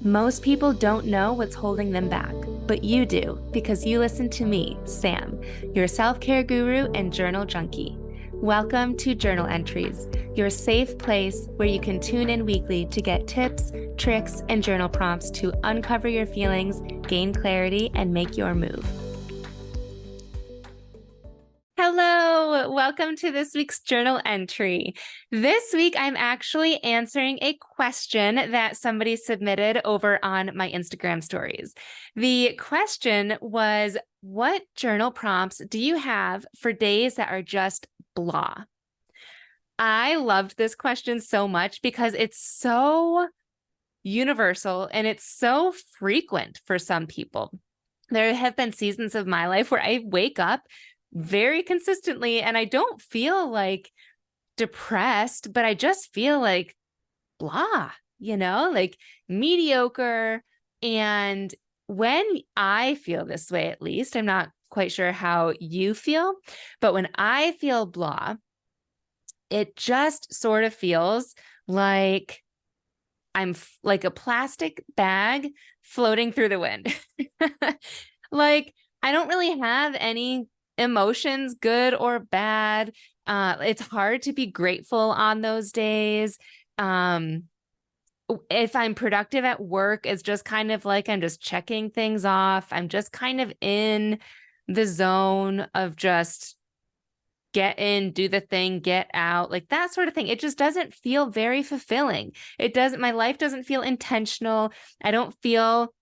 Most people don't know what's holding them back, but you do because you listen to me, Sam, your self-care guru and journal junkie. Welcome to Journal Entries, your safe place where you can tune in weekly to get tips, tricks, and journal prompts to uncover your feelings, gain clarity, and make your move. Hello, welcome to this week's journal entry. This week, I'm actually answering a question that somebody submitted over on my Instagram stories. The question was, what journal prompts do you have for days that are just blah? I loved this question so much because it's so universal and it's so frequent for some people. There have been seasons of my life where I wake up very consistently and I don't feel like depressed, but I just feel like blah, like mediocre. And when I feel this way, at least, I'm not quite sure how you feel, but when I feel blah, it just sort of feels like I'm like a plastic bag floating through the wind. Like I don't really have any emotions, good or bad. It's hard to be grateful on those days. If I'm productive at work, it's just kind of like I'm just checking things off. I'm just kind of in the zone of just get in, do the thing, get out, like that sort of thing. It just doesn't feel very fulfilling. My life doesn't feel intentional. I don't feel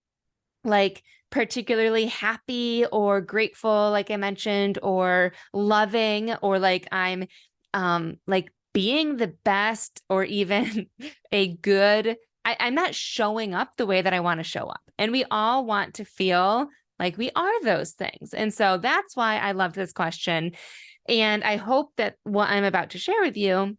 like particularly happy or grateful, like I mentioned, or loving, or like I'm like being the best or even I'm not showing up the way that I want to show up. And we all want to feel like we are those things. And so that's why I loved this question. And I hope that what I'm about to share with you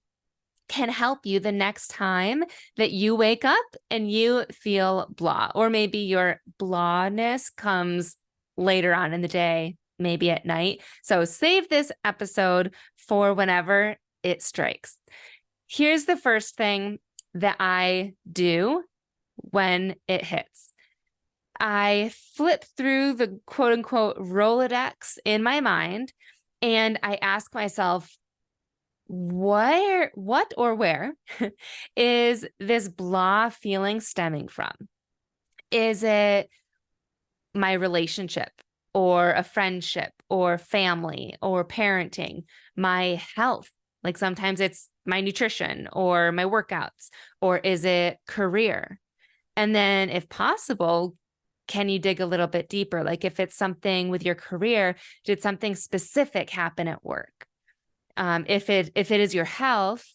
can help you the next time that you wake up and you feel blah, or maybe your blahness comes later on in the day, maybe at night. So save this episode for whenever it strikes. Here's the first thing that I do when it hits. I flip through the quote unquote Rolodex in my mind, and I ask myself, what or where is this blah feeling stemming from? Is it my relationship or a friendship or family or parenting, my health? Like sometimes it's my nutrition or my workouts, or is it career? And then if possible, can you dig a little bit deeper? Like if it's something with your career, did something specific happen at work? If it is your health,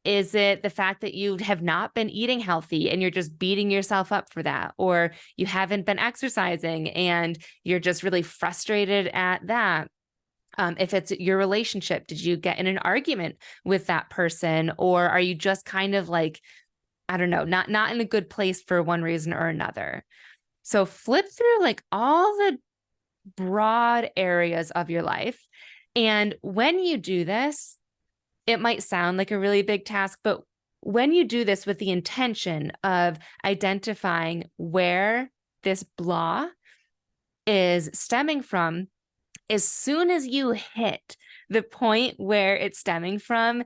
is it the fact that you have not been eating healthy and you're just beating yourself up for that? Or you haven't been exercising and you're just really frustrated at that? If it's your relationship, did you get in an argument with that person? Or are you just kind of like, I don't know, not in a good place for one reason or another? So flip through like all the broad areas of your life. And when you do this, it might sound like a really big task, but when you do this with the intention of identifying where this blah is stemming from, as soon as you hit the point where it's stemming from,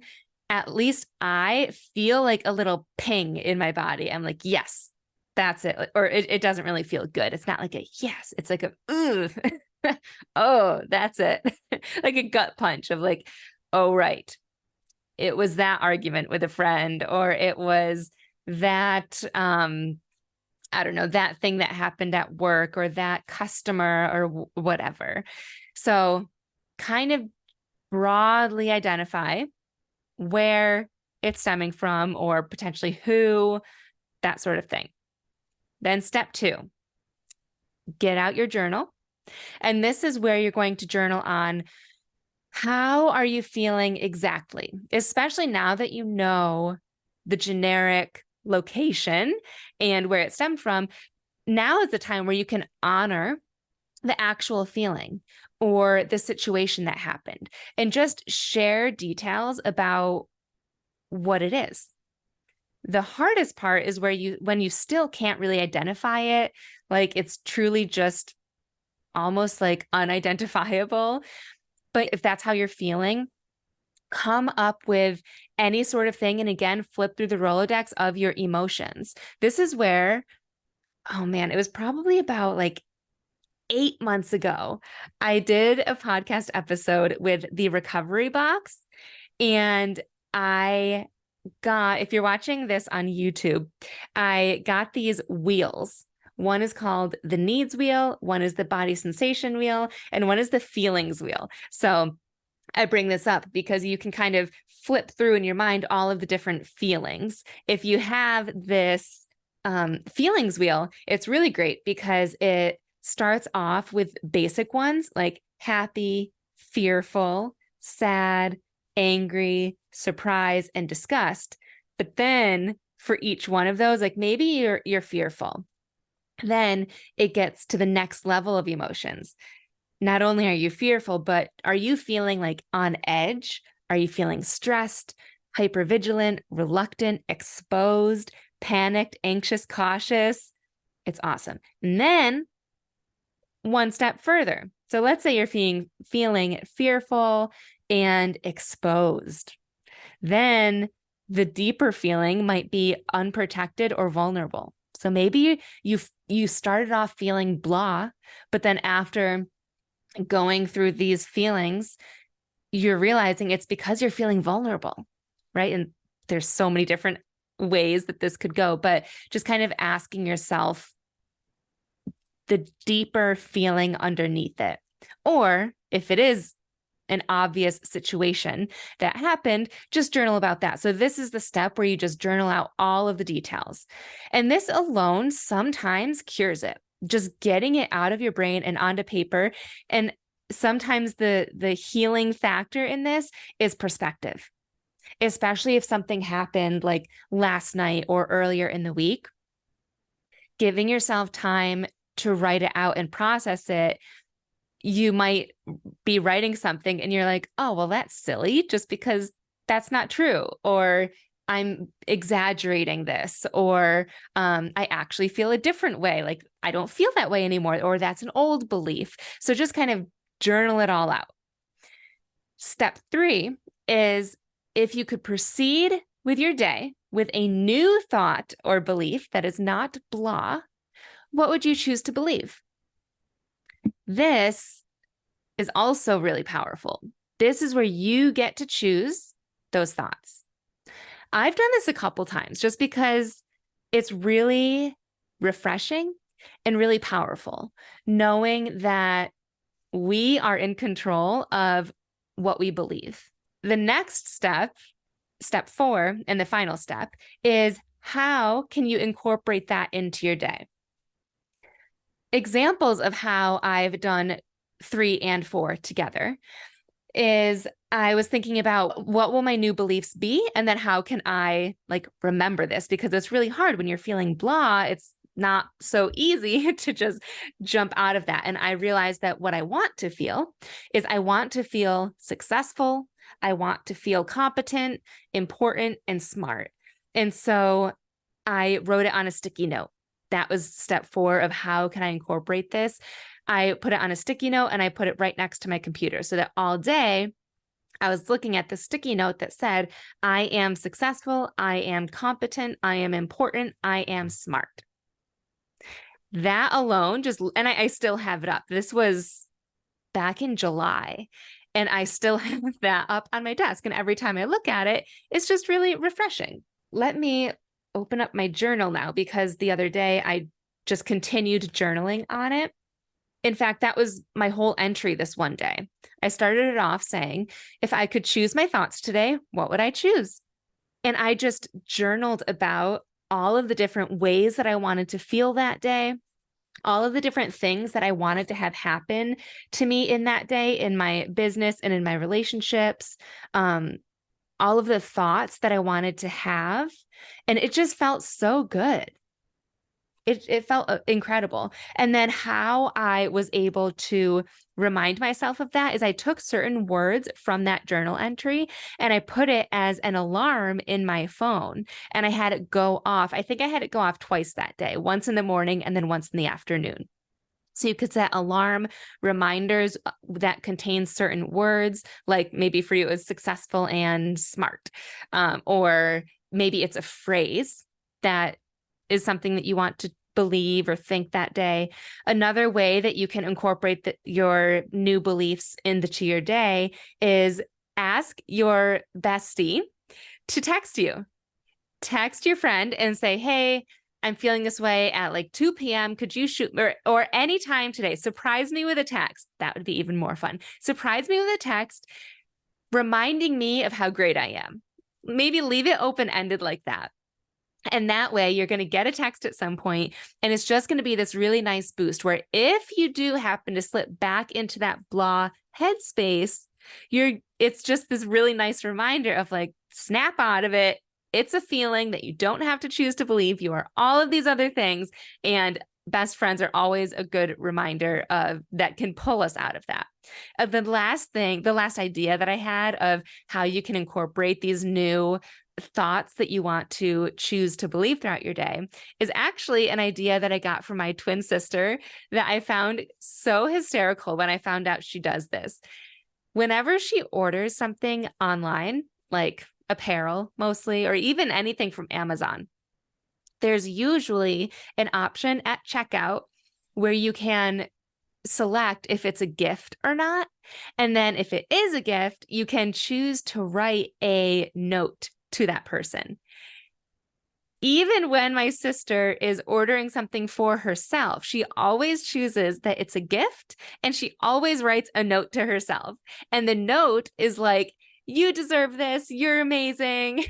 at least I feel like a little ping in my body. I'm like, yes, that's it. Or it doesn't really feel good. It's not like a yes, it's like a, ooh, oh, that's it. Like a gut punch of like, oh, right. It was that argument with a friend, or it was that, I don't know, that thing that happened at work, or that customer, or whatever. So kind of broadly identify where it's stemming from, or potentially who, that sort of thing. Then step 2, get out your journal. And this is where you're going to journal on how are you feeling exactly, especially now that you know the generic location and where it stemmed from. Now is the time where you can honor the actual feeling or the situation that happened and just share details about what it is. The hardest part is when you still can't really identify it, like it's truly just almost like unidentifiable. But if that's how you're feeling, come up with any sort of thing. And again, flip through the Rolodex of your emotions. This is where, oh man, it was probably about like 8 months ago. I did a podcast episode with the Recovery Box. And if you're watching this on YouTube, I got these wheels. One is called the needs wheel, one is the body sensation wheel, and one is the feelings wheel. So I bring this up because you can kind of flip through in your mind all of the different feelings. If you have this feelings wheel, it's really great because it starts off with basic ones like happy, fearful, sad, angry, surprise, and disgust. But then for each one of those, like maybe you're fearful. Then it gets to the next level of emotions. Not only are you fearful, but are you feeling like on edge? Are you feeling stressed, hypervigilant, reluctant, exposed, panicked, anxious, cautious? It's awesome. And then one step further. So let's say you're feeling fearful and exposed. Then the deeper feeling might be unprotected or vulnerable. So maybe you started off feeling blah, but then after going through these feelings, you're realizing it's because you're feeling vulnerable, right? And there's so many different ways that this could go, but just kind of asking yourself the deeper feeling underneath it. Or if it is an obvious situation that happened, just journal about that. So this is the step where you just journal out all of the details. And this alone sometimes cures it. Just getting it out of your brain and onto paper. And sometimes the healing factor in this is perspective, especially if something happened like last night or earlier in the week. Giving yourself time to write it out and process it. You might be writing something and you're like, oh, well, that's silly just because that's not true. Or I'm exaggerating this, or I actually feel a different way. Like I don't feel that way anymore, or that's an old belief. So just kind of journal it all out. Step 3 is if you could proceed with your day with a new thought or belief that is not blah, what would you choose to believe? This is also really powerful. This is where you get to choose those thoughts. I've done this a couple times just because it's really refreshing and really powerful, knowing that we are in control of what we believe. The next step, step 4, and the final step is how can you incorporate that into your day? Examples of how I've done 3 and 4 together is I was thinking about what will my new beliefs be? And then how can I like remember this? Because it's really hard when you're feeling blah. It's not so easy to just jump out of that. And I realized that what I want to feel is I want to feel successful. I want to feel competent, important, and smart. And so I wrote it on a sticky note. That was step 4 of how can I incorporate this? I put it on a sticky note and I put it right next to my computer so that all day I was looking at the sticky note that said, I am successful, I am competent, I am important, I am smart. That alone and I still have it up. This was back in July and I still have that up on my desk. And every time I look at it, it's just really refreshing. Let me open up my journal now because the other day I just continued journaling on it. In fact, that was my whole entry this one day. I started it off saying, if I could choose my thoughts today, what would I choose? And I just journaled about all of the different ways that I wanted to feel that day, all of the different things that I wanted to have happen to me in that day, in my business and in my relationships, all of the thoughts that I wanted to have. And it just felt so good. it felt incredible. And then how I was able to remind myself of that is I took certain words from that journal entry and I put it as an alarm in my phone, and I had it go off. I think I had it go off twice that day, once in the morning and then once in the afternoon. So you could set alarm reminders that contain certain words, like maybe for you it was successful and smart, or maybe it's a phrase that is something that you want to believe or think that day. Another way that you can incorporate your new beliefs into your day is ask your bestie to text you. Text your friend and say, hey, I'm feeling this way at like 2 p.m. Could you shoot or anytime today? Surprise me with a text. That would be even more fun. Surprise me with a text reminding me of how great I am. Maybe leave it open-ended like that. And that way you're going to get a text at some point, and it's just going to be this really nice boost where if you do happen to slip back into that blah headspace, it's just this really nice reminder of like, snap out of it. It's a feeling that you don't have to choose to believe. You are all of these other things, and best friends are always a good reminder of that can pull us out of that. The last idea that I had of how you can incorporate these new thoughts that you want to choose to believe throughout your day is actually an idea that I got from my twin sister that I found so hysterical when I found out she does this. Whenever she orders something online, like apparel mostly, or even anything from Amazon, there's usually an option at checkout where you can select if it's a gift or not. And then if it is a gift, you can choose to write a note to that person. Even when my sister is ordering something for herself, she always chooses that it's a gift, and she always writes a note to herself. And the note is like, you deserve this. You're amazing.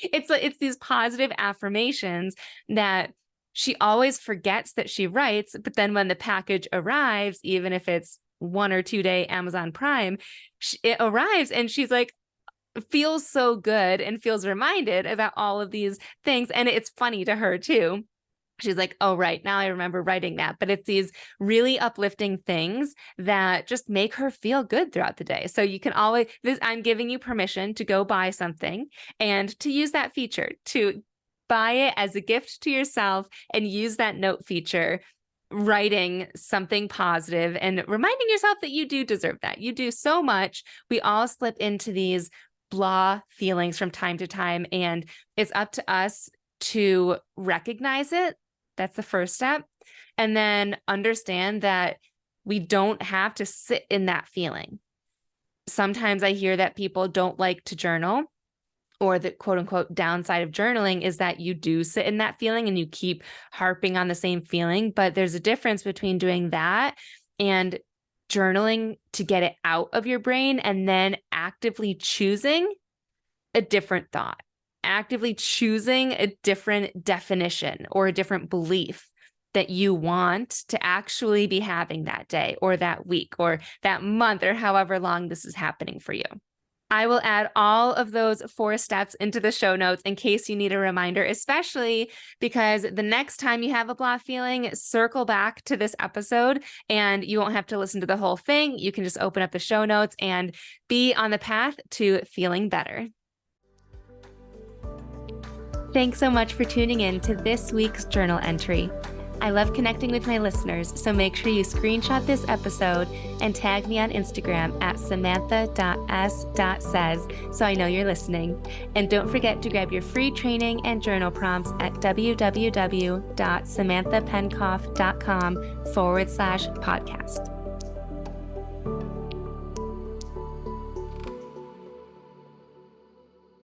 It's these positive affirmations that she always forgets that she writes. But then when the package arrives, even if it's 1 or 2 day Amazon Prime, it arrives and she's like, feels so good and feels reminded about all of these things. And it's funny to her too. She's like, oh, right, now I remember writing that. But it's these really uplifting things that just make her feel good throughout the day. So you can always, I'm giving you permission to go buy something and to use that feature, to buy it as a gift to yourself and use that note feature, writing something positive and reminding yourself that you do deserve that. You do so much. We all slip into these blah feelings from time to time, and it's up to us to recognize it. That's the first step. And then understand that we don't have to sit in that feeling. Sometimes I hear that people don't like to journal, or the quote unquote downside of journaling is that you do sit in that feeling and you keep harping on the same feeling. But there's a difference between doing that and journaling to get it out of your brain and then actively choosing a different thought, actively choosing a different definition or a different belief that you want to actually be having that day or that week or that month or however long this is happening for you. I will add all of those 4 steps into the show notes in case you need a reminder, especially because the next time you have a blah feeling, circle back to this episode and you won't have to listen to the whole thing. You can just open up the show notes and be on the path to feeling better. Thanks so much for tuning in to this week's journal entry. I love connecting with my listeners, so make sure you screenshot this episode and tag me on Instagram at samantha.s.says so I know you're listening. And don't forget to grab your free training and journal prompts at www.samanthapenkoff.com/podcast.